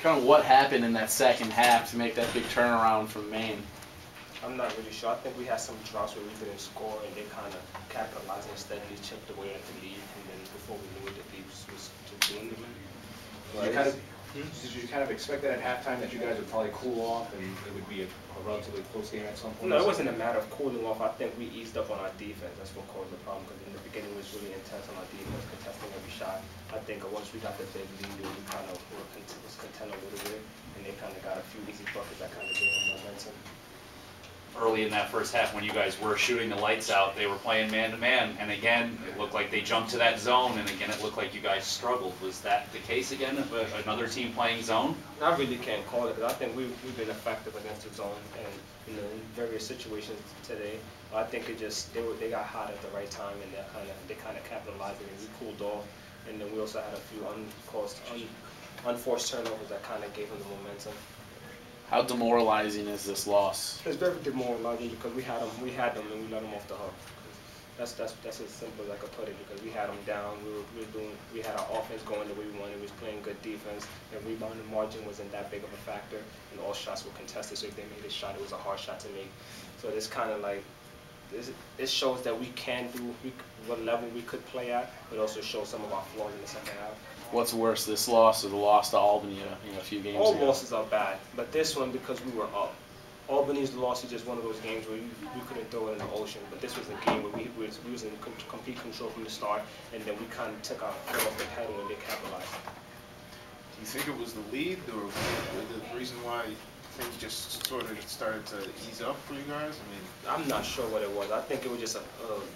Kind of what happened in that second half to make that big turnaround from Maine? I'm not really sure. I think we had some drops where we didn't score, and they kind of capitalized and steadily chipped away at the lead. And then before we knew it, the lead was to dwindling. Did you kind of expect that at halftime that you guys would probably cool off and it would be a relatively close game at some point? No, it wasn't a matter of cooling off. I think we eased up on our defense. That's what caused the problem, because in the beginning it was really intense on our defense, contesting every shot. I think once we got the big lead, we kind of was content a little bit, and they kind of got a few easy buckets that kind of gave them momentum. Early in that first half, when you guys were shooting the lights out, they were playing man-to-man, and again, it looked like they jumped to that zone, and again, it looked like you guys struggled. Was that the case again, another team playing zone? I really can't call it, because I think we've been effective against the zone, and in various situations today. I think they got hot at the right time, and they kind of capitalized it, and we cooled off. And then we also had a few unforced turnovers that kind of gave them the momentum. How demoralizing is this loss? It's very demoralizing because we had them, and we let them off the hook. That's as simple as I could put it, because we had them down. We had our offense going the way we wanted. We was playing good defense, and rebounding margin wasn't that big of a factor, and all shots were contested. So if they made a shot, it was a hard shot to make. So it's kind of like it shows that we can do what level we could play at, but also shows some of our flaws in the second half. What's worse, this loss or the loss to Albany a few games ago? ago? All losses are bad, but this one, because we were up. Albany's loss is just one of those games where we couldn't throw it in the ocean, but this was a game where we was in complete control from the start, and then we kind of took our foot off the pedal and they capitalized. Do you think it was the lead, or the reason why things just sort of started to ease up for you guys? I mean, I'm not sure what it was. I think it was just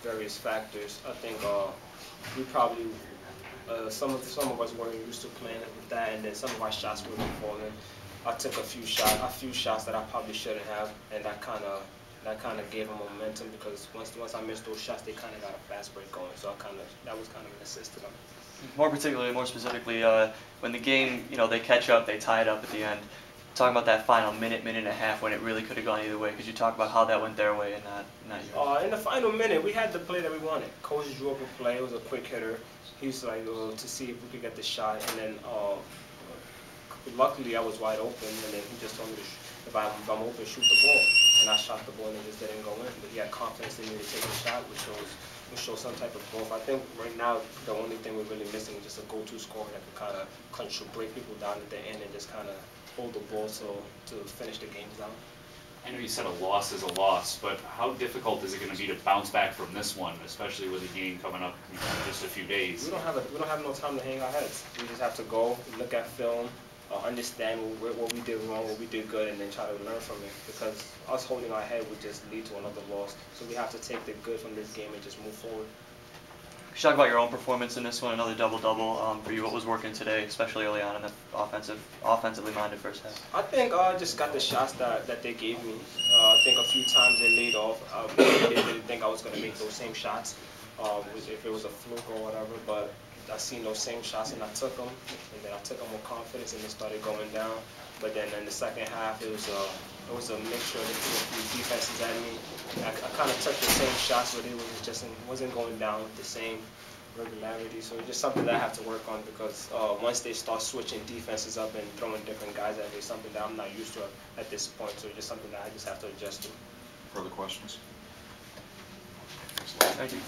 various factors. I think we probably some of us weren't used to playing with that, and then some of our shots were falling. I took a few shots that I probably shouldn't have, and that kind of gave them momentum, because once I missed those shots, they kind of got a fast break going. So that was kind of an assist to them. More specifically, when the game, they catch up, they tie it up at the end. Talking about that final minute and a half when it really could have gone either way. Could you talk about how that went their way and not yours? In the final minute, we had the play that we wanted. Coach drew up a play. It was a quick hitter. He was like, to see if we could get the shot, and then luckily I was wide open, and then he just told me if I'm open, shoot the ball, and I shot the ball and it just didn't go in. But he had confidence in me to take the shot, which shows some type of growth. I think right now the only thing we're really missing is just a go-to scorer that can kind of break people down at the end and just kind of hold the ball to finish the games down. I know you said a loss is a loss, but how difficult is it going to be to bounce back from this one, especially with a game coming up in just a few days? We don't have no time to hang our heads. We just have to go, look at film, understand what we did wrong, what we did good, and then try to learn from it. Because us holding our head would just lead to another loss. So we have to take the good from this game and just move forward. Could you talk about your own performance in this one, another double-double for you? What was working today, especially early on in the offensively minded first half? I think I just got the shots that they gave me. I think a few times they laid off. I didn't think I was going to make those same shots, if it was a fluke or whatever, but I seen those same shots and I took them, and then I took them with confidence and it started going down. But then in the second half, it was a mixture of the two defenses at me. I kind of took the same shots, but it wasn't going down with the same regularity. So it's just something that I have to work on, because once they start switching defenses up and throwing different guys at me, it's something that I'm not used to at this point. So it's just something that I just have to adjust to. Further questions? Thank you.